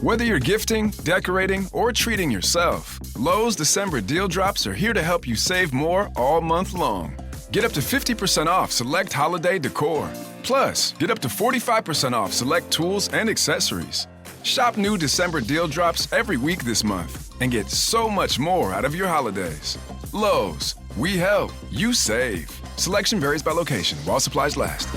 Whether you're gifting, decorating, or treating yourself, Lowe's December deal drops are here to help you save more all month long. Get up to 50% off select holiday decor. Plus, get up to 45% off select tools and accessories. Shop new December deal drops every week this month and get so much more out of your holidays. Lowe's, we help, you save. Selection varies by location while supplies last.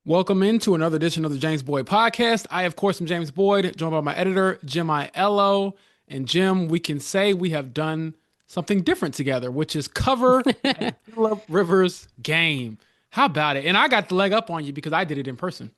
Welcome into another edition of the James Boyd Podcast. I, of course, am James Boyd, joined by my editor, Jim Aiello. And Jim, we can say we have done something different together, which is cover Phillip Rivers' game. How about it? And I got the leg up on you because I did it in person.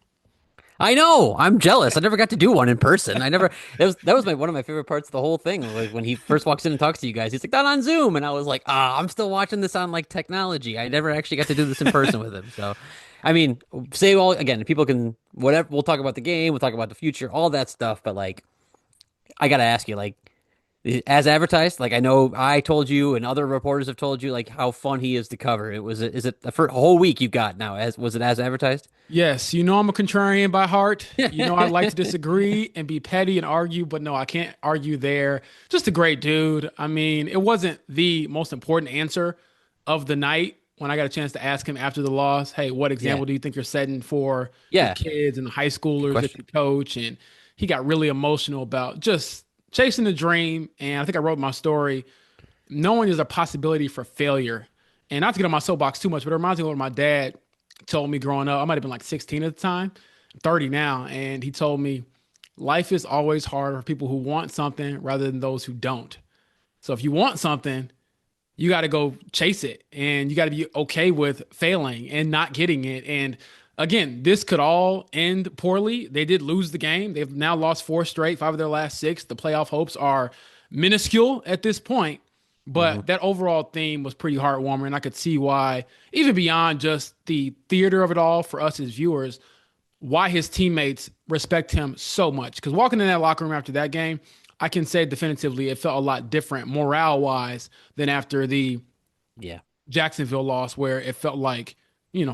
I know. I'm jealous. I never got to do one in person. That was one of my favorite parts of the whole thing. Like when he first walks in and talks to you guys, he's like, "Not on Zoom," and I was like, I'm still watching this on like technology. I never actually got to do this in person with him. So, I mean, people can whatever. We'll talk about the game. We'll talk about the future, all that stuff. But like, I gotta ask you, like, as advertised, like I know I told you and other reporters have told you like how fun he is to cover. Is it the first whole week you've got now? Was it as advertised? Yes, you know I'm a contrarian by heart. You know I'd like to disagree and be petty and argue, but no, I can't argue there. Just a great dude. I mean, it wasn't the most important answer of the night when I got a chance to ask him after the loss, hey, what example do you think you're setting for the kids and the high schoolers that you coach? And he got really emotional about just chasing the dream. And I think I wrote my story, knowing there's a possibility for failure. And not to get on my soapbox too much, but it reminds me of what my dad told me growing up. I might have been like 16 at the time, 30 now. And he told me life is always harder for people who want something rather than those who don't. So if you want something, you got to go chase it, and you got to be okay with failing and not getting it. And again, this could all end poorly. They did lose the game. They've now lost 4 straight, 5 of their last 6. The playoff hopes are minuscule at this point. But that overall theme was pretty heartwarming, and I could see why, even beyond just the theater of it all for us as viewers, why his teammates respect him so much. Because walking in that locker room after that game, I can say definitively it felt a lot different morale-wise than after the Jacksonville loss, where it felt like,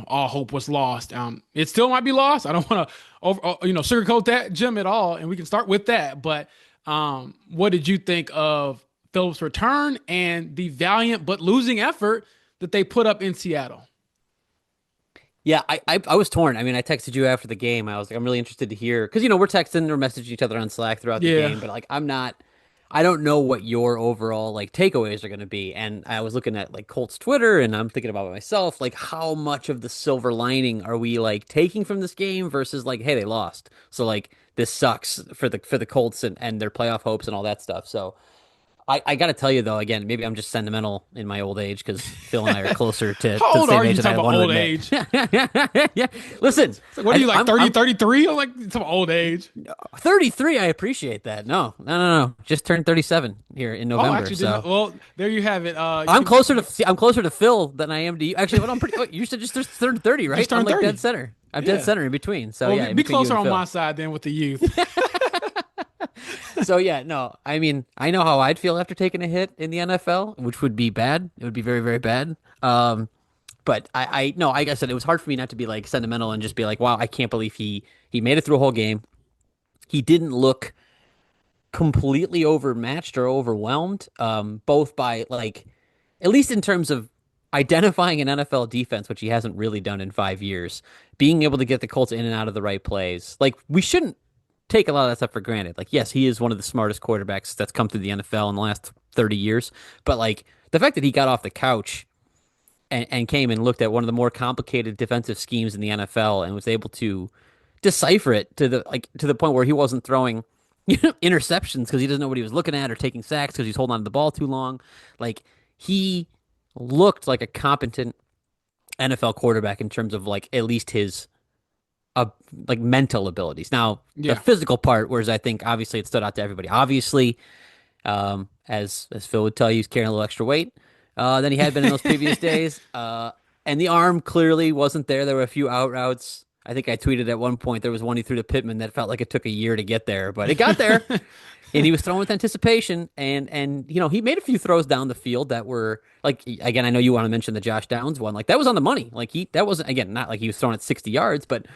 all hope was lost. It still might be lost. I don't want to sugarcoat that, Jim, at all, and we can start with that. But what did you think of Phillip's return and the valiant but losing effort that they put up in Seattle? Yeah, I was torn. I mean, I texted you after the game. I was like, I'm really interested to hear, because, we're texting or messaging each other on Slack throughout the game, but like, I don't know what your overall like takeaways are going to be. And I was looking at like Colts Twitter, and I'm thinking about myself, like how much of the silver lining are we like taking from this game versus like, hey, they lost. So like this sucks for the Colts and their playoff hopes and all that stuff. So I got to tell you, though, again, maybe I'm just sentimental in my old age because Phil and I are closer to How old the same are you age talking that I about want old to age? Yeah. Listen. So what are you, like 30, 33? I'm like some old age. 33, I appreciate that. No. Just turned 37 here in November. Oh, actually, well, there you have it. I'm closer to Phil than I am to you. Actually, what I'm pretty. You said just turned 30, right? I'm like 30. Dead center. I'm dead center in between. So well, be closer on my side than with the youth. So yeah, no, I mean, I know how I'd feel after taking a hit in the NFL, which would be bad. It would be very, very bad. But I no, like I said, it was hard for me not to be like sentimental and just be like, wow, I can't believe he made it through a whole game. He didn't look completely overmatched or overwhelmed, both by like, at least in terms of identifying an NFL defense, which he hasn't really done in 5 years, being able to get the Colts in and out of the right plays. Like, we shouldn't take a lot of that stuff for granted. Like, yes, he is one of the smartest quarterbacks that's come through the NFL in the last 30 years. But like the fact that he got off the couch and came and looked at one of the more complicated defensive schemes in the NFL and was able to decipher it to the point where he wasn't throwing interceptions because he doesn't know what he was looking at, or taking sacks because he's holding on to the ball too long. Like, he looked like a competent NFL quarterback in terms of like at least his like mental abilities. Now, the physical part, whereas I think obviously it stood out to everybody. Obviously, as Phil would tell you, he's carrying a little extra weight than he had been in those previous days. And the arm clearly wasn't there. There were a few out routes. I think I tweeted at one point there was one he threw to Pittman that felt like it took a year to get there, but it got there. And he was throwing with anticipation, and he made a few throws down the field that were like, again, I know you want to mention the Josh Downs one, like that was on the money. Like that wasn't, again, not like he was throwing at 60 yards, but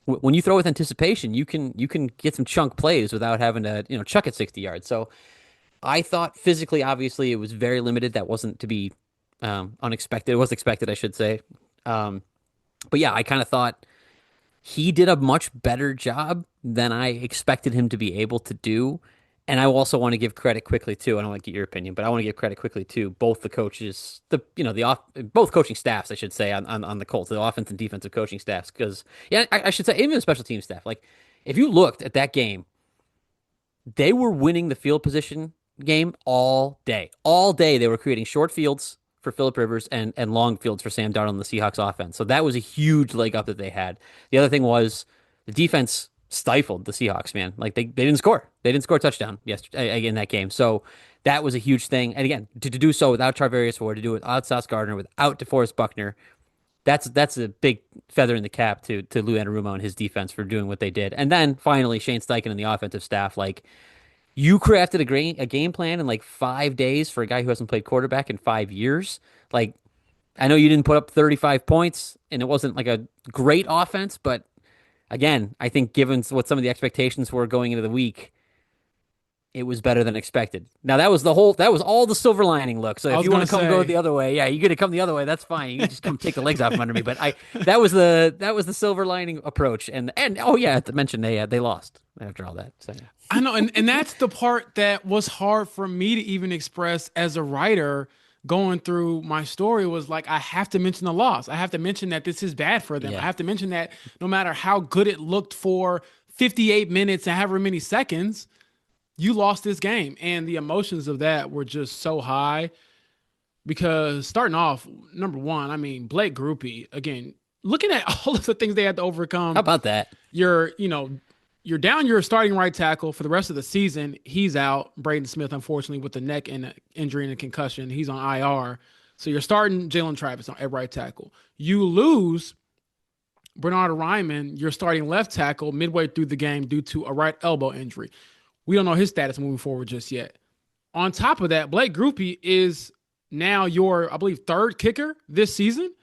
when you throw with anticipation, you can get some chunk plays without having to, chuck it 60 yards. So I thought physically, obviously, it was very limited. That wasn't to be unexpected. It was expected, I should say. But yeah, I kind of thought he did a much better job than I expected him to be able to do. And I also want to give credit quickly too. I don't want to get your opinion, but I want to give credit quickly to both the coaches, both coaching staffs, I should say, on the Colts, the offense and defensive coaching staffs. Because yeah, I should say even the special team staff. Like if you looked at that game, they were winning the field position game all day. All day they were creating short fields for Phillip Rivers and long fields for Sam Darnold and the Seahawks offense. So that was a huge leg up that they had. The other thing was the defense stifled the Seahawks, man. Like they didn't score. They didn't score a touchdown yesterday in that game. So that was a huge thing. And again, to do so without Charvarius Ward, to do it without Sauce Gardner, without DeForest Buckner, that's a big feather in the cap to Lou Anarumo and his defense for doing what they did. And then finally Shane Steichen and the offensive staff, like you crafted a game plan in like 5 days for a guy who hasn't played quarterback in 5 years. Like, I know you didn't put up 35 points and it wasn't like a great offense, but again, I think given what some of the expectations were going into the week, it was better than expected. Now that was all the silver lining look. So if you want to go the other way, yeah, you're going to come the other way. That's fine. You can just come take the legs off from under me. But that was the silver lining approach. And oh yeah, to mention they lost after all that. So. I know, and that's the part that was hard for me to even express as a writer going through my story was like, I have to mention the loss. I have to mention that this is bad for them. Yeah. I have to mention that no matter how good it looked for 58 minutes and however many seconds, you lost this game. And the emotions of that were just so high because starting off, number one, I mean, Blake Grupe, again, looking at all of the things they had to overcome. How about that? You're down your starting right tackle for the rest of the season. He's out. Braden Smith, unfortunately, with the neck and injury and a concussion. He's on IR. So you're starting Jalen Travis at right tackle. You lose Bernard Ryman, your starting left tackle, midway through the game due to a right elbow injury. We don't know his status moving forward just yet. On top of that, Blake Grupe is now your, I believe, third kicker this season.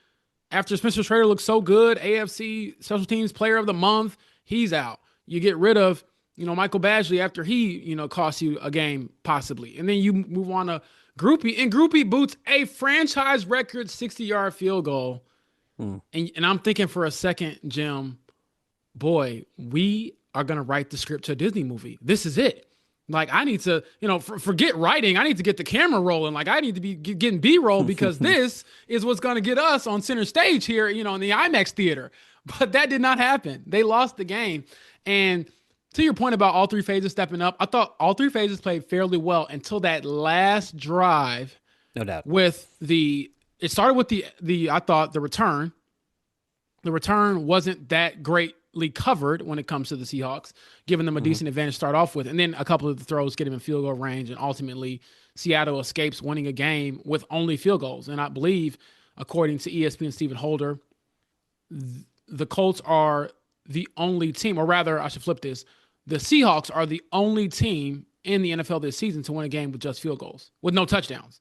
After Spencer Schrader looks so good, AFC Special Teams Player of the Month, he's out. You get rid of, Michael Badgley after he, cost you a game possibly. And then you move on to Grupe, and Grupe boots a franchise record 60-yard field goal. And I'm thinking for a second, Jim, boy, we are going to write the script to a Disney movie. This is it. Like, I need to, forget writing. I need to get the camera rolling. Like, I need to be getting B-roll because this is what's going to get us on center stage here, in the IMAX theater. But that did not happen. They lost the game. And to your point about all three phases stepping up, I thought all three phases played fairly well until that last drive. No doubt. It started with I thought the return. The return wasn't that greatly covered when it comes to the Seahawks, giving them a decent advantage to start off with. And then a couple of the throws get them in field goal range. And ultimately, Seattle escapes winning a game with only field goals. And I believe, according to ESPN Stephen Holder, the Colts are the only team, or rather, I should flip this. The Seahawks are the only team in the NFL this season to win a game with just field goals, with no touchdowns,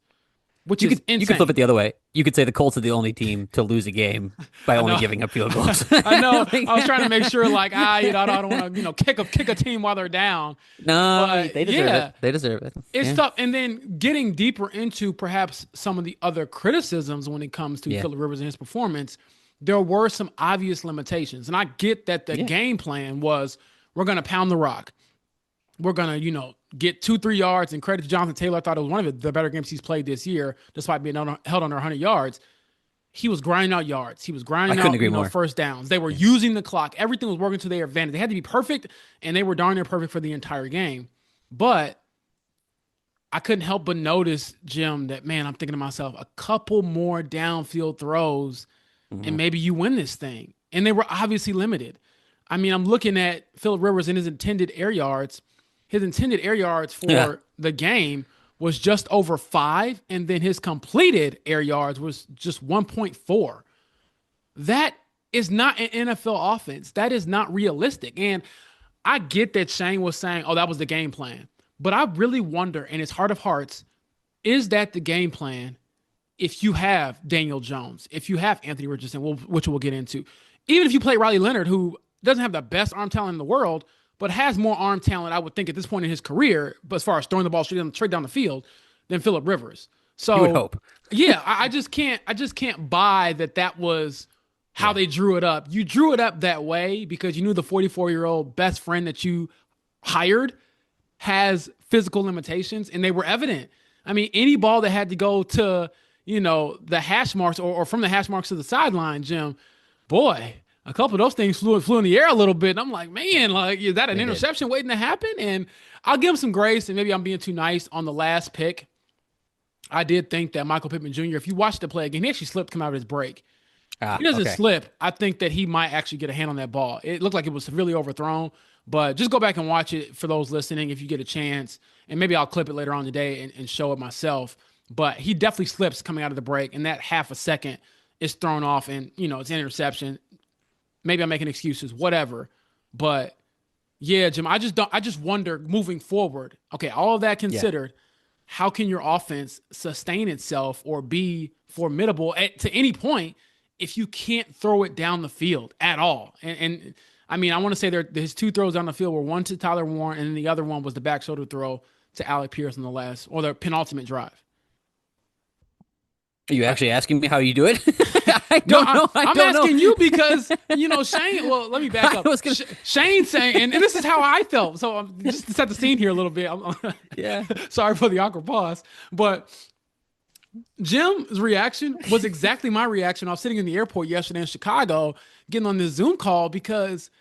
which is insane. You could flip it the other way. You could say the Colts are the only team to lose a game by only giving up field goals. I know. I was trying to make sure, like, I don't want to, kick a team while they're down. No, but they deserve it. They deserve it. It's tough. And then getting deeper into perhaps some of the other criticisms when it comes to Phillip Rivers and his performance, there were some obvious limitations. And I get that the game plan was, we're going to pound the rock. We're going to, get 2-3 yards, and credit to Jonathan Taylor. I thought it was one of the better games he's played this year, despite being held under 100 yards. He was grinding out yards. He was grinding out first downs. They were using the clock. Everything was working to their advantage. They had to be perfect, and they were darn near perfect for the entire game. But I couldn't help but notice, Jim, that, man, I'm thinking to myself, a couple more downfield throws, and maybe you win this thing. And they were obviously limited. I mean, I'm looking at Phillip Rivers and his intended air yards. His intended air yards for the game was just over 5, and then his completed air yards was just 1.4. That is not an NFL offense. That is not realistic. And I get that Shane was saying, that was the game plan. But I really wonder, in his heart of hearts, is that the game plan if you have Daniel Jones, if you have Anthony Richardson, which we'll get into? Even if you play Riley Leonard, who doesn't have the best arm talent in the world, but has more arm talent, I would think, at this point in his career, but as far as throwing the ball straight down the field, than Phillip Rivers. You would So, hope. yeah, I just can't buy that was how they drew it up. You drew it up that way because you knew the 44-year-old best friend that you hired has physical limitations, and they were evident. I mean, any ball that had to go to, the hash marks or from the hash marks to the sideline, Jim, boy, a couple of those things flew in the air a little bit. And I'm like, man, like, is that an interception waiting to happen? And I'll give him some grace, and maybe I'm being too nice on the last pick. I did think that Michael Pittman Jr., if you watch the play again, he actually slipped coming out of his break. He doesn't slip. I think that he might actually get a hand on that ball. It looked like it was severely overthrown, but just go back and watch it for those listening if you get a chance. And maybe I'll clip it later on today and show it myself. But he definitely slips coming out of the break, and that half a second is thrown off, and, it's an interception. Maybe I'm making excuses, whatever. But, yeah, Jim, I just wonder moving forward, okay, all of that considered, how can your offense sustain itself or be formidable to any point if you can't throw it down the field at all? And I mean, I want to say his two throws down the field were one to Tyler Warren, and then the other one was the back shoulder throw to Alec Pierce on the penultimate drive. Are you actually asking me how you do it? I don't know. I'm asking you because, Shane, well, let me back up. Shane saying, and this is how I felt. So just to set the scene here a little bit. Yeah. Sorry for the awkward pause. But Jim's reaction was exactly my reaction. I was sitting in the airport yesterday in Chicago getting on this Zoom call because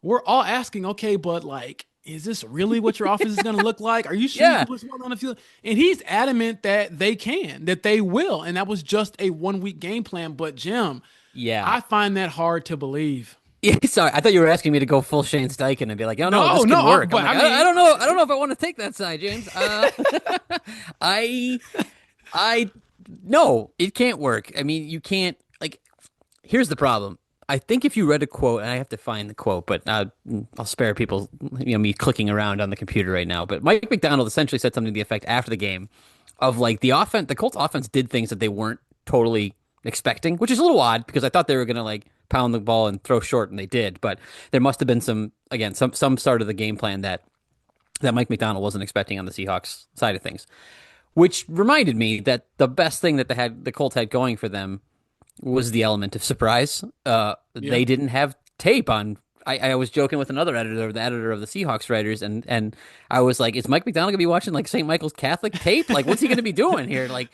we're all asking, okay, but like, is this really what your offense is going to look like? Are you sure you can put someone on the field? And he's adamant that they will. And that was just a 1 week game plan. But Jim, I find that hard to believe. Yeah, sorry. I thought you were asking me to go full Shane Steichen and be like, oh no, this can work. But like, I don't know. I don't know if I want to take that side, James. No, it can't work. I mean, you can't, like, here's the problem. I think if you read a quote, and I have to find the quote, but I'll spare people, me clicking around on the computer right now. But Mike McDonald essentially said something to the effect after the game of like the Colts offense did things that they weren't totally expecting, which is a little odd because I thought they were going to like pound the ball and throw short, and they did. But there must have been some start of the game plan that Mike McDonald wasn't expecting on the Seahawks side of things, which reminded me that the best thing that the Colts had going for them was the element of surprise. They didn't have tape on. I was joking with another editor, the editor of the Seahawks writers, and I was like, "Is Mike McDonald gonna be watching like St. Michael's Catholic tape? Like, what's he gonna be doing here?" Like,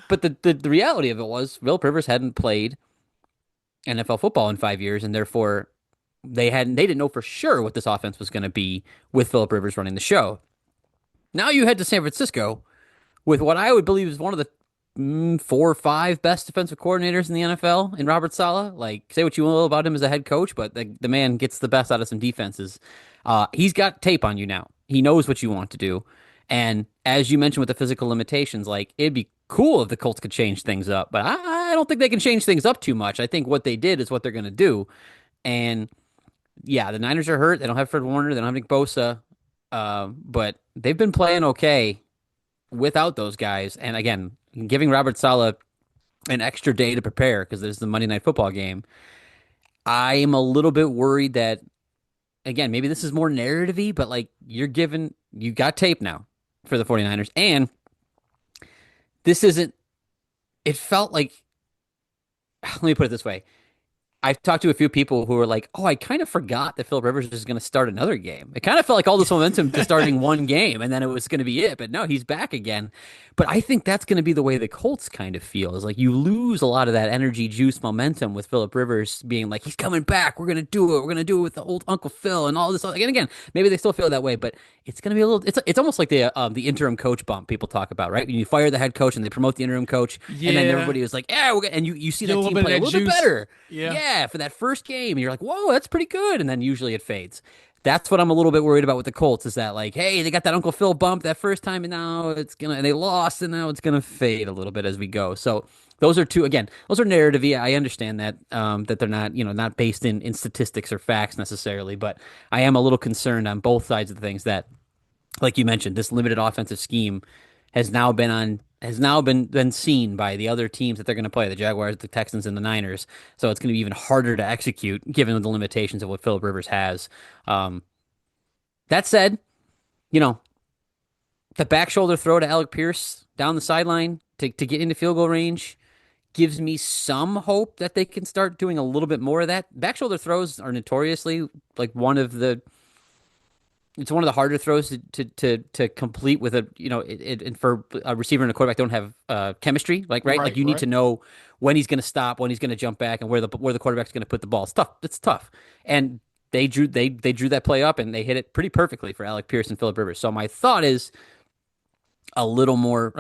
but the reality of it was, Phillip Rivers hadn't played NFL football in 5 years, and therefore they didn't know for sure what this offense was gonna be with Phillip Rivers running the show. Now you head to San Francisco with what I would believe is one of the 4 or 5 best defensive coordinators in the NFL in Robert Saleh. Like, say what you will about him as a head coach, but the man gets the best out of some defenses. He's got tape on you now. He knows what you want to do. And as you mentioned with the physical limitations, like, it'd be cool if the Colts could change things up, but I don't think they can change things up too much. I think what they did is what they're going to do. And yeah, the Niners are hurt. They don't have Fred Warner. They don't have Nick Bosa. But they've been playing okay without those guys. And again, giving Robert Saleh an extra day to prepare because there's the Monday Night Football game. I am a little bit worried that, again, maybe this is more narrative-y, but like you got tape now for the 49ers. And it felt like, let me put it this way. I've talked to a few people who are like, oh, I kind of forgot that Phillip Rivers was going to start another game. It kind of felt like all this momentum to starting one game, and then it was going to be it. But no, he's back again. But I think that's going to be the way the Colts kind of feel, is like you lose a lot of that energy, juice, momentum with Phillip Rivers being like, he's coming back. We're going to do it. We're going to do it with the old Uncle Phil and all this. Again, maybe they still feel that way, but it's going to be a little, it's almost like the interim coach bump people talk about, right? When you fire the head coach and they promote the interim coach, and then everybody was like, yeah, and you see that team play a little bit better. Yeah, for that first game, and you're like, whoa, that's pretty good. And then usually it fades. That's what I'm a little bit worried about with the Colts, is that like, hey, they got that Uncle Phil bump that first time, and now they lost, and now it's gonna fade a little bit as we go. So those are those are narrative. I understand that that they're not not based in statistics or facts necessarily, but I am a little concerned on both sides of the things that, like you mentioned, this limited offensive scheme has now been on has now been seen by the other teams that they're going to play, the Jaguars, the Texans, and the Niners. So it's going to be even harder to execute given the limitations of what Phillip Rivers has. That said, you know, the back shoulder throw to Alec Pierce down the sideline to get into field goal range gives me some hope that they can start doing a little bit more of that. Back shoulder throws are notoriously like one of the harder throws to complete with a, you know, it for a receiver and a quarterback don't have chemistry, like like you need to know when he's going to stop, when he's going to jump back, and where the quarterback's going to put the ball. It's tough, and they drew that play up and they hit it pretty perfectly for Alec Pierce and Phillip Rivers. So my thought is a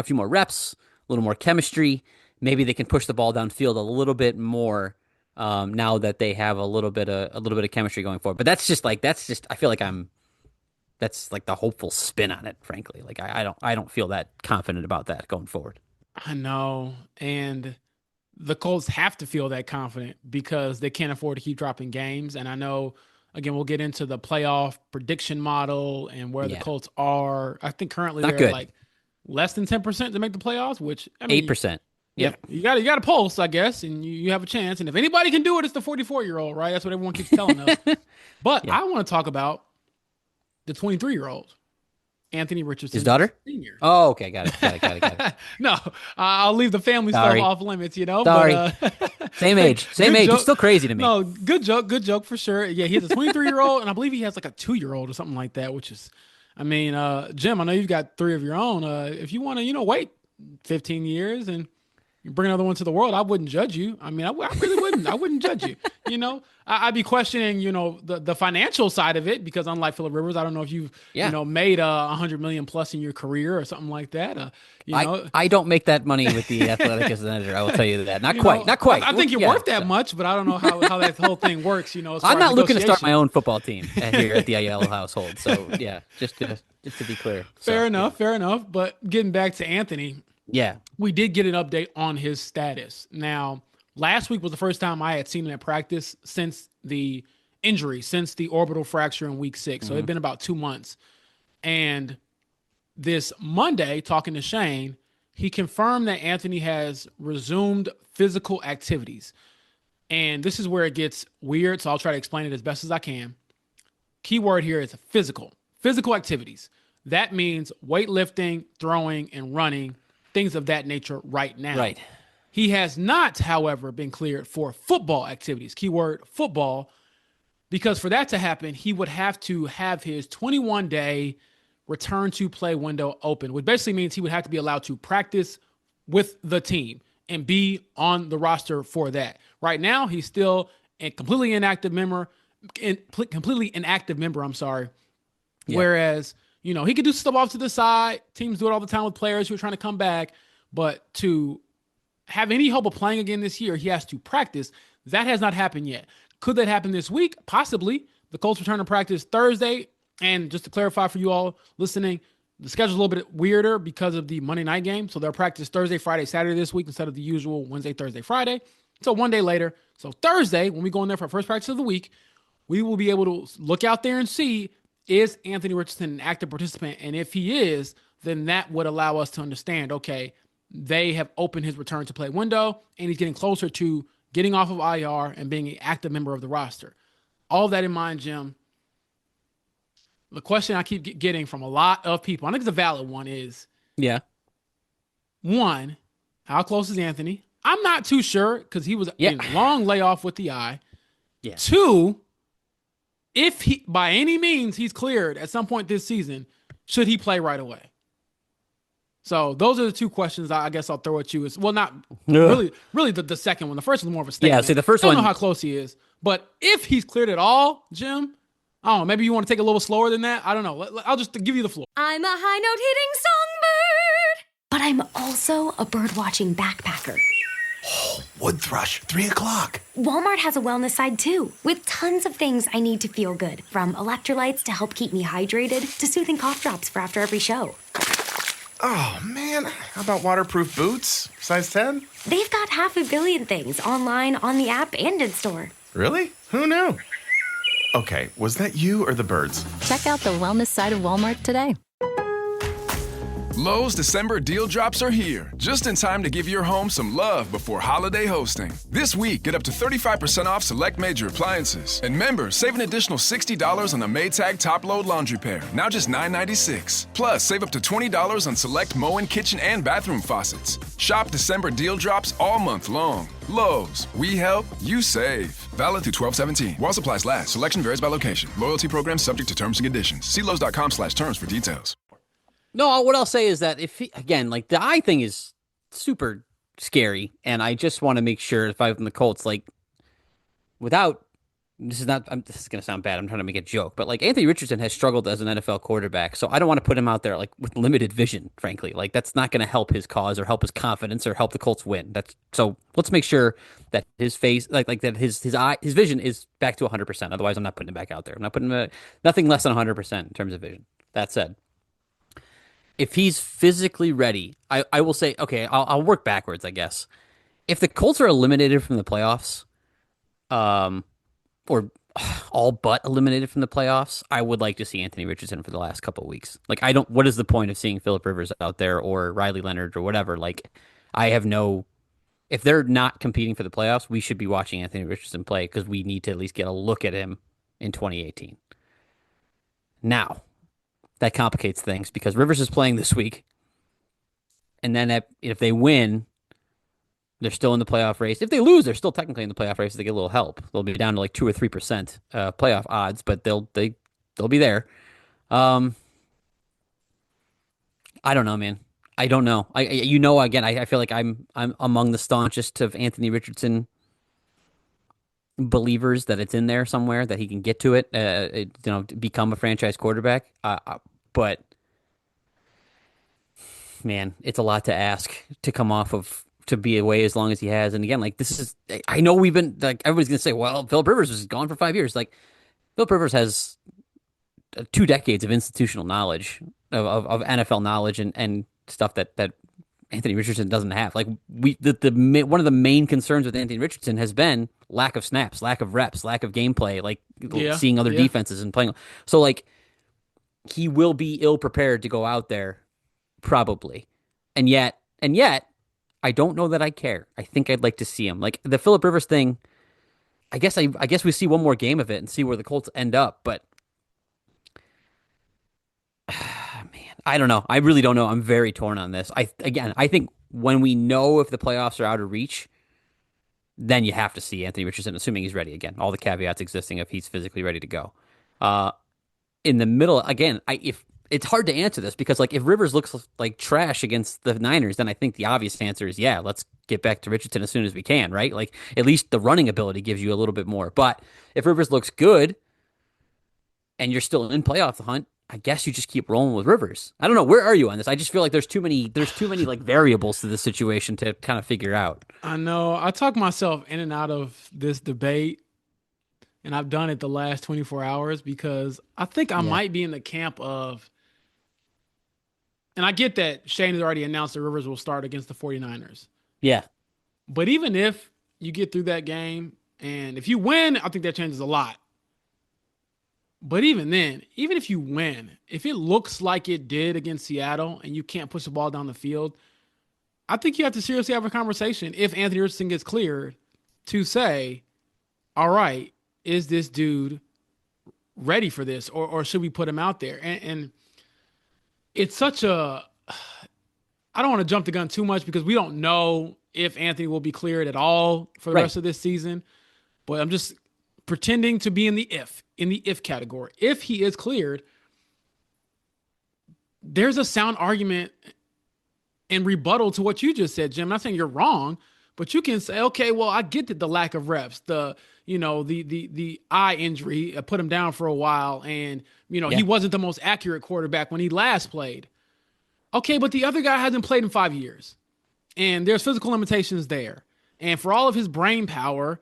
few more reps, a little more chemistry. Maybe they can push the ball downfield a little bit more now that they have a little bit of chemistry going forward. But that's just I feel like that's like the hopeful spin on it, frankly. Like I don't feel that confident about that going forward. I know, and the Colts have to feel that confident because they can't afford to keep dropping games. And I know, again, we'll get into the playoff prediction model and where the Colts are. I think currently they're like less than 10% to make the playoffs, which I mean 8%. Yeah, you got a pulse, I guess, and you have a chance. And if anybody can do it, it's the 44-year-old, right? That's what everyone keeps telling us. But I want to talk about the 23-year-old, Anthony Richardson, his daughter, Sr. Oh, okay, got it. No, I'll leave the family stuff off limits, you know. Sorry. But, same age. It's still crazy to me. No, good joke for sure. Yeah, he has a 23-year-old, and I believe he has like a 2-year-old or something like that, which is, I mean, Jim, I know you've got 3 of your own. If you want to, wait 15 years and you bring another one to the world, I wouldn't judge you. I mean, I really wouldn't. I wouldn't judge you. I'd be questioning, the financial side of it because unlike Phillip Rivers, I don't know if you've, made $100 million plus in your career or something like that. I don't make that money with the Athletic as an editor. I will tell you that. Not quite. I think you're worth that much, but I don't know how that whole thing works. I'm not looking to start my own football team here at the Ayala household. So yeah, just to be clear. Fair enough. But getting back to Anthony. Yeah. We did get an update on his status. Now, last week was the first time I had seen him at practice since the injury, since the orbital fracture in week 6. So it had been about 2 months. And this Monday, talking to Shane, he confirmed that Anthony has resumed physical activities. And this is where it gets weird, so I'll try to explain it as best as I can. Keyword here is physical activities. That means weightlifting, throwing, and running, things of that nature right now. Right. He has not, however, been cleared for football activities, keyword football, because for that to happen, he would have to have his 21-day return to play window open, which basically means he would have to be allowed to practice with the team and be on the roster for that. Right now, he's still a completely inactive member. Yeah. Whereas, he could do stuff off to the side. Teams do it all the time with players who are trying to come back. But to have any hope of playing again this year, he has to practice. That has not happened yet. Could that happen this week? Possibly. The Colts return to practice Thursday. And just to clarify for you all listening, the schedule's a little bit weirder because of the Monday night game. So they'll practice Thursday, Friday, Saturday this week instead of the usual Wednesday, Thursday, Friday. So one day later. So Thursday, when we go in there for our first practice of the week, we will be able to look out there and see, is Anthony Richardson an active participant? And if he is, then that would allow us to understand, okay, they have opened his return to play window and he's getting closer to getting off of IR and being an active member of the roster. All of that in mind, Jim, the question I keep getting from a lot of people, I think it's a valid one, is, one, how close is Anthony? I'm not too sure because he was in long layoff with the eye. Yeah. 2, if he, by any means, he's cleared at some point this season, should he play right away? So those are the 2 questions I guess I'll throw at you. Really the second one. The first one's more of a statement. Yeah, see, the first one, I one. don't know how close he is. But if he's cleared it all, Jim, I don't know, maybe you want to take a little slower than that. I don't know. I'll just give you the floor. I'm a high note hitting songbird, but I'm also a bird watching backpacker. Wood thrush, 3 o'clock. Walmart has a wellness side too, with tons of things I need to feel good, from electrolytes to help keep me hydrated to soothing cough drops for after every show. Oh, man. How about waterproof boots? Size 10? They've got 500 million things online, on the app, and in store. Really? Who knew? Okay, was that you or the birds? Check out the wellness side of Walmart today. Lowe's December deal drops are here, just in time to give your home some love before holiday hosting. This week, get up to 35% off select major appliances. And members, save an additional $60 on the Maytag top-load laundry pair, now just $9.96. Plus, save up to $20 on select Moen kitchen and bathroom faucets. Shop December deal drops all month long. Lowe's, we help, you save. Valid through 12/17. While supplies last. Selection varies by location. Loyalty program subject to terms and conditions. See Lowe's.com/terms for details. No, what I'll say is that if he, again, like the eye thing is super scary, and I just want to make sure if I'm the Colts, like without this is not this is going to sound bad. I'm trying to make a joke, but like Anthony Richardson has struggled as an NFL quarterback, so I don't want to put him out there like with limited vision. Frankly, like that's not going to help his cause or help his confidence or help the Colts win. That's so. Let's make sure that his face, like that, his vision is back to 100%. Otherwise, I'm not putting him back out there. I'm not putting him nothing less than 100% in terms of vision. That said, if he's physically ready, I will say, okay, I'll work backwards, I guess. If the Colts are eliminated from the playoffs, or all but eliminated from the playoffs, I would like to see Anthony Richardson for the last couple of weeks. Like, what is the point of seeing Phillip Rivers out there or Riley Leonard or whatever? Like, if they're not competing for the playoffs, we should be watching Anthony Richardson play because we need to at least get a look at him in 2018. Now, that complicates things because Rivers is playing this week. And then if they win, they're still in the playoff race. If they lose, they're still technically in the playoff race. They get a little help. They'll be down to like 2 or 3% playoff odds, but they'll be there. I don't know, man. I don't know. Again, I feel like I'm among the staunchest of Anthony Richardson believers that it's in there somewhere that he can get to it, become a franchise quarterback. But man, it's a lot to ask to come off of to be away as long as he has. And again, like this is, I know we've been like everybody's gonna say, well, Phillip Rivers was gone for 5 years. Like Phillip Rivers has 2 decades of institutional knowledge of NFL knowledge and stuff that Anthony Richardson doesn't have. Like one of the main concerns with Anthony Richardson has been lack of snaps, lack of reps, lack of gameplay, like seeing other defenses and playing. So like he will be ill prepared to go out there probably. And yet I don't know that I care. I think I'd like to see him. Like the Phillip Rivers thing, I guess we see one more game of it and see where the Colts end up, but I don't know. I really don't know. I'm very torn on this. I think when we know if the playoffs are out of reach, then you have to see Anthony Richardson, assuming he's ready again. All the caveats existing if he's physically ready to go. In the middle, again, if it's hard to answer this because like if Rivers looks like trash against the Niners, then I think the obvious answer is let's get back to Richardson as soon as we can, right? Like at least the running ability gives you a little bit more. But if Rivers looks good and you're still in playoff hunt, I guess you just keep rolling with Rivers. I don't know. Where are you on this? I just feel like there's too many like variables to this situation to kind of figure out. I know. I talk myself in and out of this debate, and I've done it the last 24 hours because I think I might be in the camp of, and I get that Shane has already announced that Rivers will start against the 49ers. Yeah. But even if you get through that game, and if you win, I think that changes a lot. But even then, even if you win, if it looks like it did against Seattle and you can't push the ball down the field, I think you have to seriously have a conversation if Anthony Richardson gets cleared to say, all right, is this dude ready for this or should we put him out there? And it's such a – I don't want to jump the gun too much because we don't know if Anthony will be cleared at all for the rest of this season. But I'm just pretending to be in the if category. If he is cleared, there's a sound argument and rebuttal to what you just said, Jim. I'm not saying you're wrong, but you can say, okay, well, I get the lack of reps, the eye injury put him down for a while, and he wasn't the most accurate quarterback when he last played. Okay, but the other guy hasn't played in 5 years, and there's physical limitations there. And for all of his brain power,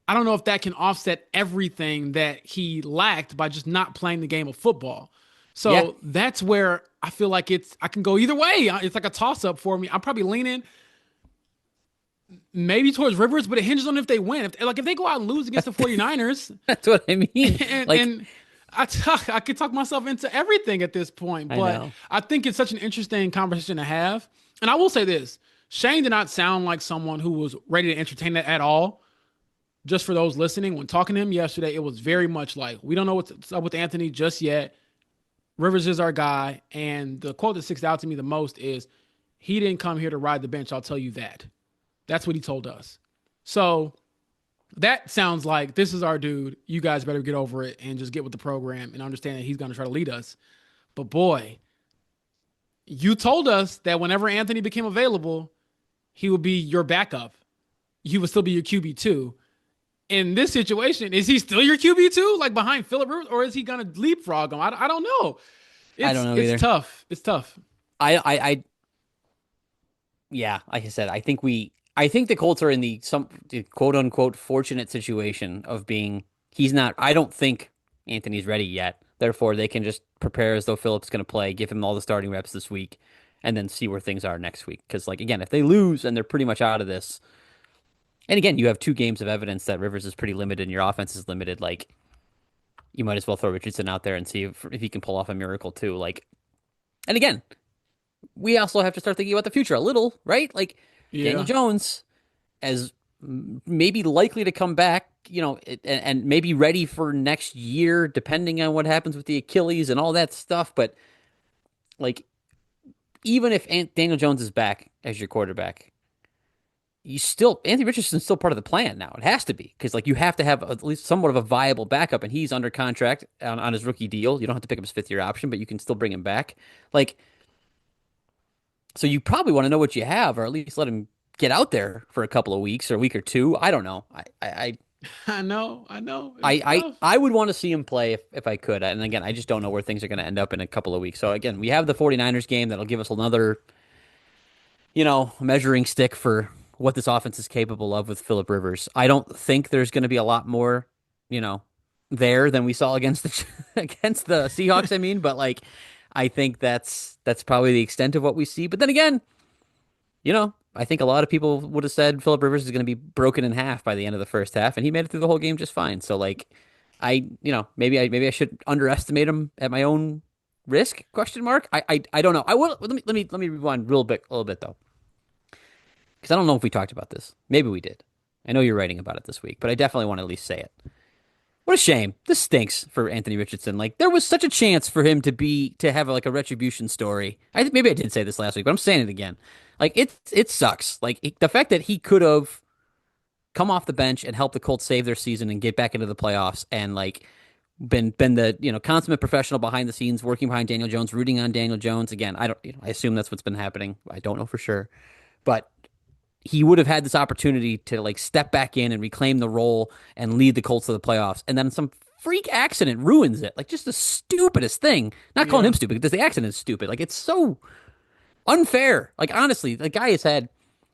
I don't know if that can offset everything that he lacked by just not playing the game of football. So that's where I feel like I can go either way. It's like a toss-up for me. I'm probably leaning maybe towards Rivers, but it hinges on if they win. If they go out and lose against the 49ers. That's what I mean. And I could talk myself into everything at this point, I but know. I think it's such an interesting conversation to have. And I will say this: Shane did not sound like someone who was ready to entertain that at all. Just for those listening, when talking to him yesterday, it was very much like, we don't know what's up with Anthony just yet. Rivers is our guy. And the quote that sticks out to me the most is, he didn't come here to ride the bench, I'll tell you that. That's what he told us. So that sounds like, this is our dude. You guys better get over it and just get with the program and understand that he's going to try to lead us. But boy, you told us that whenever Anthony became available, he would be your backup. He would still be your QB2. In this situation, is he still your QB2, like behind Phillip Rivers, or is he going to leapfrog him? I don't know. I don't know either. It's tough. It's tough. Yeah, like I said, I think the Colts are in the quote unquote fortunate situation of being, I don't think Anthony's ready yet. Therefore, they can just prepare as though Phillip's going to play, give him all the starting reps this week, and then see where things are next week. Because, like, again, if they lose and they're pretty much out of this, and again, you have 2 games of evidence that Rivers is pretty limited and your offense is limited, like, you might as well throw Richardson out there and see if he can pull off a miracle too. Like, and again, we also have to start thinking about the future a little, right? Like, Daniel Jones, as maybe likely to come back, and maybe ready for next year, depending on what happens with the Achilles and all that stuff. But, like, even if Daniel Jones is back as your quarterback, Anthony Richardson's still part of the plan now. It has to be, because, like, you have to have at least somewhat of a viable backup, and he's under contract on his rookie deal. You don't have to pick up his 5th-year option, but you can still bring him back. Like, so you probably want to know what you have, or at least let him get out there for a couple of weeks or a week or 2. I don't know. I know. I would want to see him play if I could. And again, I just don't know where things are going to end up in a couple of weeks. So again, we have the 49ers game that'll give us another, measuring stick for what this offense is capable of with Phillip Rivers. I don't think there's going to be a lot more, there than we saw against the Seahawks. I mean, but, like, I think that's probably the extent of what we see. But then again, I think a lot of people would have said Phillip Rivers is going to be broken in half by the end of the first half, and he made it through the whole game just fine. So, like, maybe I should underestimate him at my own risk? Question mark. I don't know. I will. Let me rewind a little bit though, because I don't know if we talked about this. Maybe we did. I know you're writing about it this week, but I definitely want to at least say it. What a shame. This stinks for Anthony Richardson. Like, there was such a chance for him to have like a retribution story. Maybe I did say this last week, but I'm saying it again. Like, it sucks. Like, the fact that he could have come off the bench and helped the Colts save their season and get back into the playoffs, and, like, been the consummate professional behind the scenes, working behind Daniel Jones, rooting on Daniel Jones. Again, I assume that's what's been happening. I don't know for sure, but he would have had this opportunity to, like, step back in and reclaim the role and lead the Colts to the playoffs, and then some freak accident ruins it. Like, just the stupidest thing. Not calling him stupid, because the accident is stupid. Like, it's so unfair. Like, honestly, the guy has had,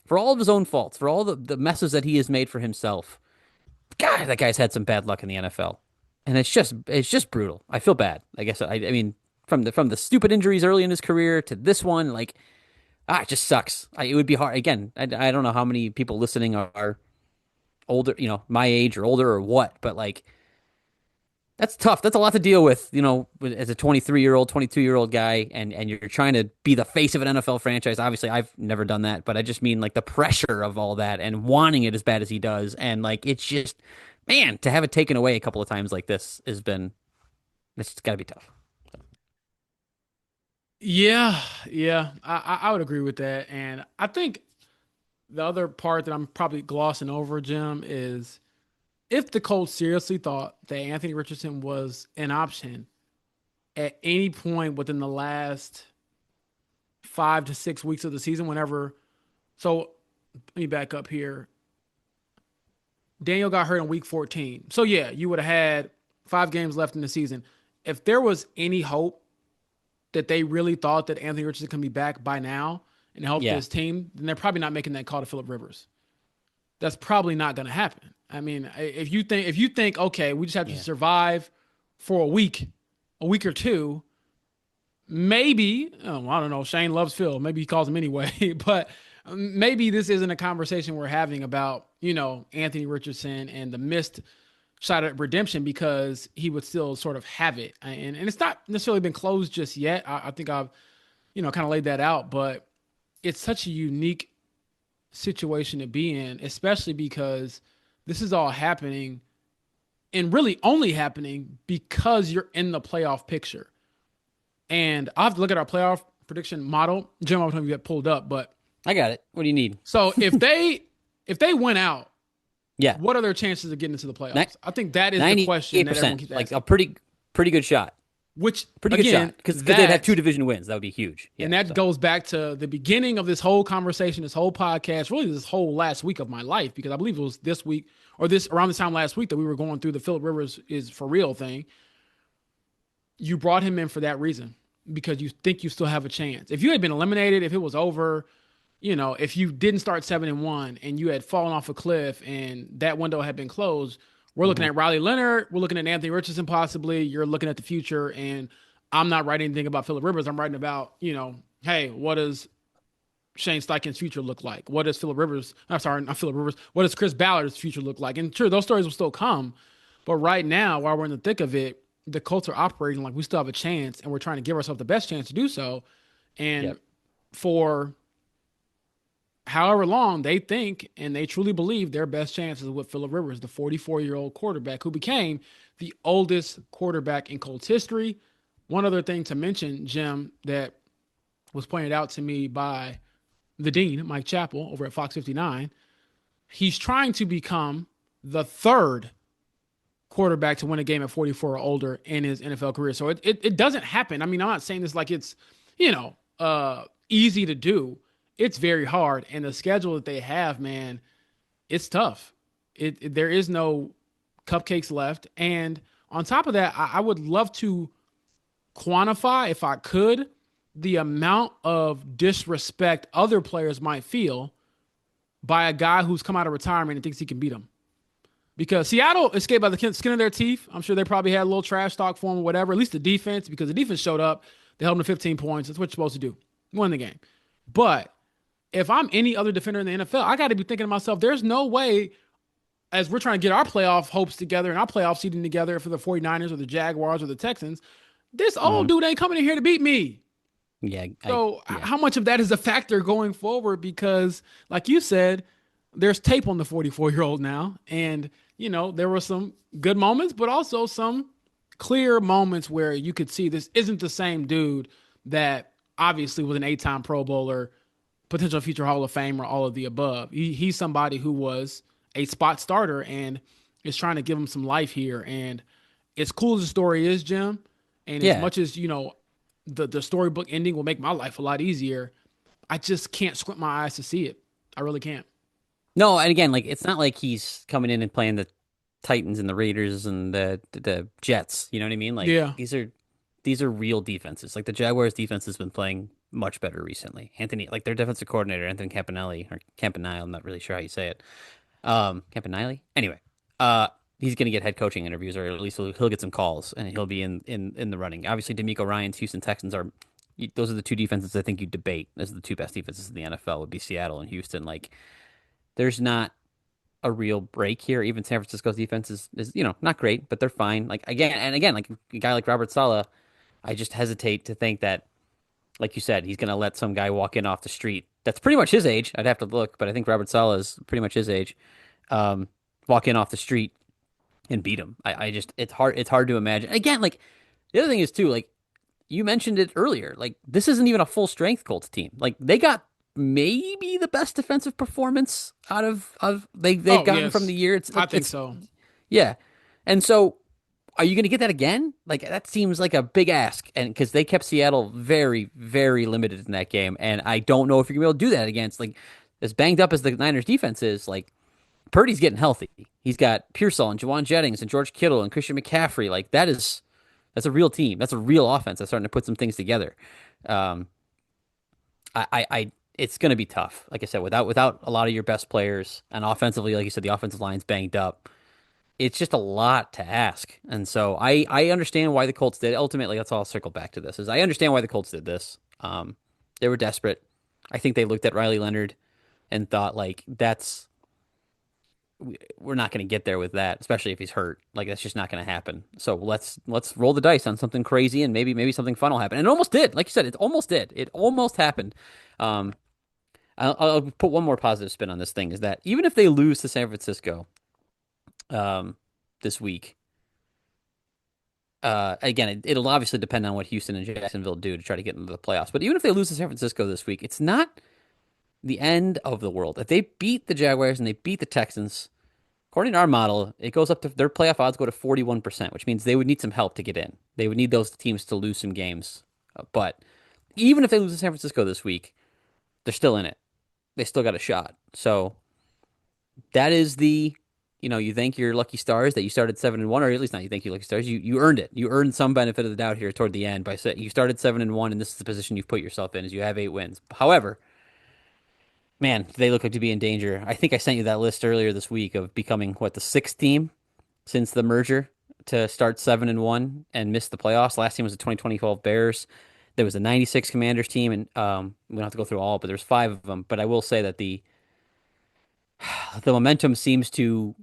for all of his own faults, for all the messes that he has made for himself, God, that guy's had some bad luck in the NFL. And it's just brutal. I feel bad. I guess I mean, from the stupid injuries early in his career to this one, like, it just sucks. It would be hard. Again, I don't know how many people listening are older, my age or older or what, but, like, that's tough. That's a lot to deal with, as a 23-year-old, 22-year-old guy, and you're trying to be the face of an NFL franchise. Obviously, I've never done that, but I just mean, like, the pressure of all that and wanting it as bad as he does. And, like, it's just, man, to have it taken away a couple of times like this it's got to be tough. Yeah. I would agree with that. And I think the other part that I'm probably glossing over, Jim, is if the Colts seriously thought that Anthony Richardson was an option at any point within the last 5 to 6 weeks of the season, so let me back up here. Daniel got hurt in week 14. So yeah, you would have had 5 games left in the season. If there was any hope that they really thought that Anthony Richardson can be back by now and help this team, then they're probably not making that call to Phillip Rivers. That's probably not going to happen. I mean, if you think, okay, we just have to survive for a week or two, maybe, I don't know, Shane loves Phil. Maybe he calls him anyway, but maybe this isn't a conversation we're having about, Anthony Richardson and the missed shot at redemption because he would still sort of have it. And it's not necessarily been closed just yet. I think I've, kind of laid that out, but it's such a unique situation to be in, especially because this is all happening and really only happening because you're in the playoff picture. And I'll have to look at our playoff prediction model. Jim, I don't know if you got pulled up, but I got it. What do you need? so if they win out, Yeah. what are their chances of getting into the playoffs? I think that is 98%, the question that everyone keeps like asking. a pretty good shot. Which Pretty good again, shot because they'd have 2 division wins. That would be huge. Yeah, and that goes back to the beginning of this whole conversation, this whole podcast, really this whole last week of my life, because I believe it was this week or this around this time last week that we were going through the Phillip Rivers is for real thing. You brought him in for that reason because you think you still have a chance. If you had been eliminated, if it was over, if you didn't start 7-1 and you had fallen off a cliff and that window had been closed, we're looking at Riley Leonard, we're looking at Anthony Richardson possibly. You're looking at the future, and I'm not writing anything about Phillip Rivers. I'm writing about, hey, what does Shane Steichen's future look like? What does Phillip Rivers? I'm sorry, not Phillip Rivers. What does Chris Ballard's future look like? And sure, those stories will still come, but right now, while we're in the thick of it, the Colts are operating like we still have a chance, and we're trying to give ourselves the best chance to do so. And for however long they think and they truly believe their best chance is with Phillip Rivers, the 44-year-old quarterback who became the oldest quarterback in Colts history. One other thing to mention, Jim, that was pointed out to me by the dean, Mike Chappell, over at Fox 59, he's trying to become the third quarterback to win a game at 44 or older in his NFL career. So it doesn't happen. I mean, I'm not saying this like it's, easy to do. It's very hard. And the schedule that they have, man, it's tough. There is no cupcakes left. And on top of that, I would love to quantify, if I could, the amount of disrespect other players might feel by a guy who's come out of retirement and thinks he can beat them. Because Seattle escaped by the skin of their teeth. I'm sure they probably had a little trash talk for him or whatever, at least the defense, because the defense showed up. They held him to 15 points. That's what you're supposed to do. Win the game. But if I'm any other defender in the NFL, I got to be thinking to myself, there's no way, as we're trying to get our playoff hopes together and our playoff seeding together for the 49ers or the Jaguars or the Texans, this old dude ain't coming in here to beat me. Yeah. So how much of that is a factor going forward? Because like you said, there's tape on the 44-year-old now. And, there were some good moments, but also some clear moments where you could see this isn't the same dude that obviously was an 8-time Pro Bowler, potential future Hall of Famer, all of the above. He's somebody who was a spot starter and is trying to give him some life here. And as cool as the story is, Jim, and as much as, the storybook ending will make my life a lot easier, I just can't squint my eyes to see it. I really can't. No, and again, like it's not like he's coming in and playing the Titans and the Raiders and the Jets. You know what I mean? Like these are real defenses. Like the Jaguars defense has been playing much better recently. Their defensive coordinator, Anthony Campanile, I'm not really sure how you say it. Campanile? Anyway, he's going to get head coaching interviews, or at least he'll get some calls, and he'll be in the running. Obviously, D'Amico Ryan's Houston Texans those are the 2 defenses I think you debate as the 2 best defenses in the NFL would be Seattle and Houston. Like, there's not a real break here. Even San Francisco's defense is not great, but they're fine. Like again, like a guy like Robert Saleh, I just hesitate to think that, like you said, he's going to let some guy walk in off the street. That's pretty much his age. I'd have to look, but I think Robert Saleh is pretty much his age. Walk in off the street and beat him. It's hard to imagine. Again, like the other thing is too, like you mentioned it earlier, like this isn't even a full strength Colts team. Like they got maybe the best defensive performance out of they've gotten from the year. I think so. Yeah. And so are you going to get that again? Like that seems like a big ask, and because they kept Seattle very, very limited in that game, and I don't know if you're going to be able to do that against like as banged up as the Niners defense is. Like Purdy's getting healthy. He's got Pearsall and Jawan Jennings and George Kittle and Christian McCaffrey. Like that's a real team. That's a real offense. That's starting to put some things together. It's going to be tough. Like I said, without a lot of your best players, and offensively, like you said, the offensive line's banged up. It's just a lot to ask. And so I understand why the Colts did. Ultimately, that's all I'll circle back to this, is I understand why the Colts did this. They were desperate. I think they looked at Riley Leonard and thought, like, that's we're not going to get there with that, especially if he's hurt. Like that's just not going to happen. So let's roll the dice on something crazy, and maybe something fun will happen. And it almost did. Like you said, it almost did. It almost happened. Um, I'll put one more positive spin on this thing is that even if they lose to San Francisco, this week, again, it'll obviously depend on what Houston and Jacksonville do to try to get into the playoffs. But even if they lose to San Francisco this week, it's not the end of the world. If they beat the Jaguars and they beat the Texans, according to our model, it goes up to their playoff odds go to 41%, which means they would need some help to get in. They would need those teams to lose some games. But even if they lose to San Francisco this week, they're still in it. They still got a shot. So that is you thank your lucky stars that you started 7-1, or at least not you thank your lucky stars. You earned it. You earned some benefit of the doubt here toward the end by saying you started 7-1, and this is the position you've put yourself in, is you have 8 wins. However, man, they look like to be in danger. I think I sent you that list earlier this week of becoming the 6th team since the merger to start 7-1 and miss the playoffs. Last team was the 2012 Bears. There was a 96 Commanders team, and we don't have to go through all, but there's 5 of them. But I will say that the momentum seems to,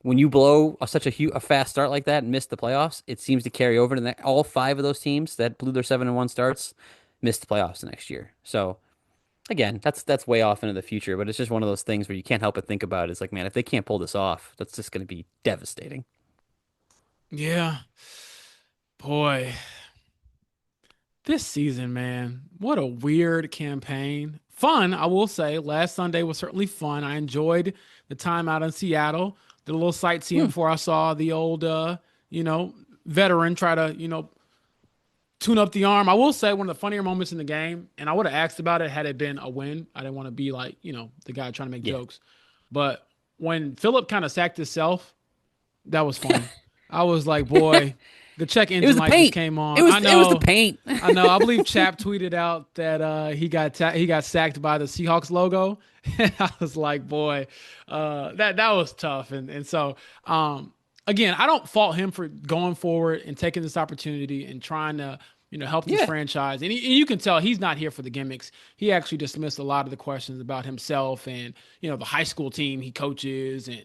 when you blow such a fast start like that and miss the playoffs, it seems to carry over to all 5 of those teams that blew their 7-1 starts missed the playoffs the next year. So again, that's way off into the future, but it's just one of those things where you can't help but think about it. It's like, man, if they can't pull this off, that's just going to be devastating. Yeah. Boy. This season, man, what a weird campaign. Fun, I will say. Last Sunday was certainly fun. I enjoyed the time out in Seattle. Did a little sightseeing before I saw the old, veteran try to, tune up the arm. I will say one of the funnier moments in the game, and I would have asked about it had it been a win. I didn't want to be like, the guy trying to make jokes. But when Phillip kind of sacked himself, that was funny. I was like, boy, the check engine light just came on. It was the paint. I know. I believe Chap tweeted out that he got sacked by the Seahawks logo. And I was like, boy, that was tough. And so, again, I don't fault him for going forward and taking this opportunity and trying to, help this franchise. And you can tell he's not here for the gimmicks. He actually dismissed a lot of the questions about himself and, the high school team he coaches and,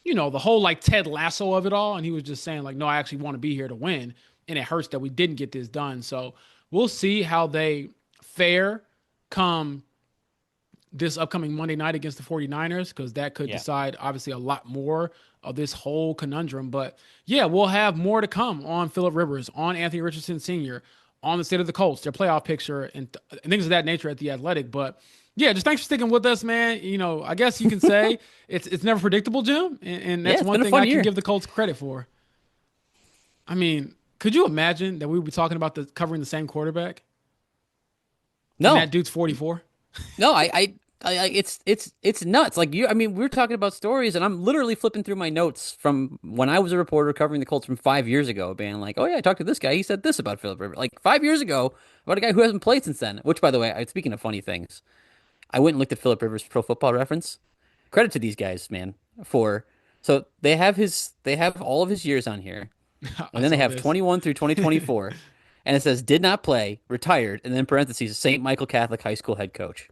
the whole Ted Lasso of it all. And he was just saying no, I actually want to be here to win. And it hurts that we didn't get this done. So we'll see how they fare come this upcoming Monday night against the 49ers, because that could decide obviously a lot more of this whole conundrum. But yeah, we'll have more to come on Phillip Rivers, on Anthony Richardson Sr., on the state of the Colts, their playoff picture, and things of that nature at The Athletic. But yeah, just thanks for sticking with us, man. I guess you can say it's never predictable, Jim. And that's one thing I can give the Colts credit for. I mean, could you imagine that we would be talking about covering the same quarterback? No. And that dude's 44. No, it's nuts. We're talking about stories, and I'm literally flipping through my notes from when I was a reporter covering the Colts from 5 years ago, being like, oh yeah, I talked to this guy. He said this about Phillip Rivers, 5 years ago, about a guy who hasn't played since then. Which, by the way, speaking of funny things, I went and looked at Phillip Rivers' Pro Football Reference. Credit to these guys, man, so they have all of his years on here, and then they have 21 through 2024, and it says did not play, retired, and then parentheses St. Michael Catholic High School head coach.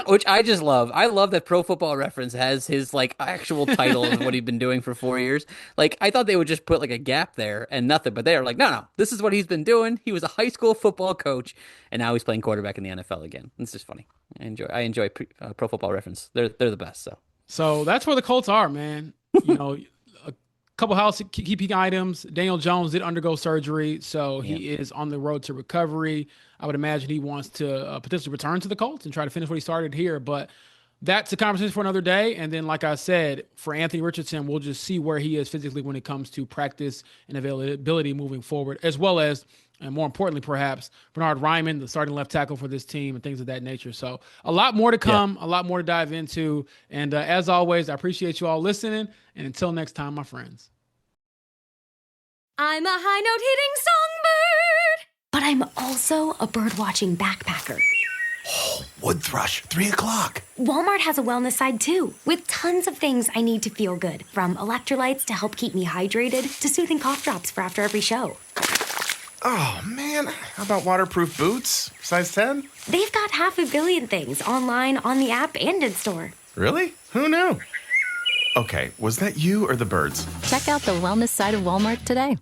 Which I just love. I love that Pro Football Reference has his actual title of what he'd been doing for 4 years. I thought they would just put a gap there and nothing, but they're like, no, this is what he's been doing. He was a high school football coach, and now he's playing quarterback in the NFL again. It's just funny. I enjoy Pro Football Reference. They're the best. So that's where the Colts are, man. A couple housekeeping items. Daniel Jones did undergo surgery, so he is on the road to recovery. I would imagine he wants to potentially return to the Colts and try to finish what he started here. But that's a conversation for another day. And then, like I said, for Anthony Richardson, we'll just see where he is physically when it comes to practice and availability moving forward, as well as, and more importantly, perhaps, Bernard Ryman, the starting left tackle for this team, and things of that nature. So a lot more to come, a lot more to dive into. And as always, I appreciate you all listening. And until next time, my friends. I'm a high note hitting songbird, but I'm also a bird-watching backpacker. Oh, wood thrush, 3 o'clock. Walmart has a wellness side too, with tons of things I need to feel good, from electrolytes to help keep me hydrated to soothing cough drops for after every show. Oh, man, how about waterproof boots, size 10? They've got 500 million things online, on the app, and in store. Really? Who knew? Okay, was that you or the birds? Check out the wellness side of Walmart today.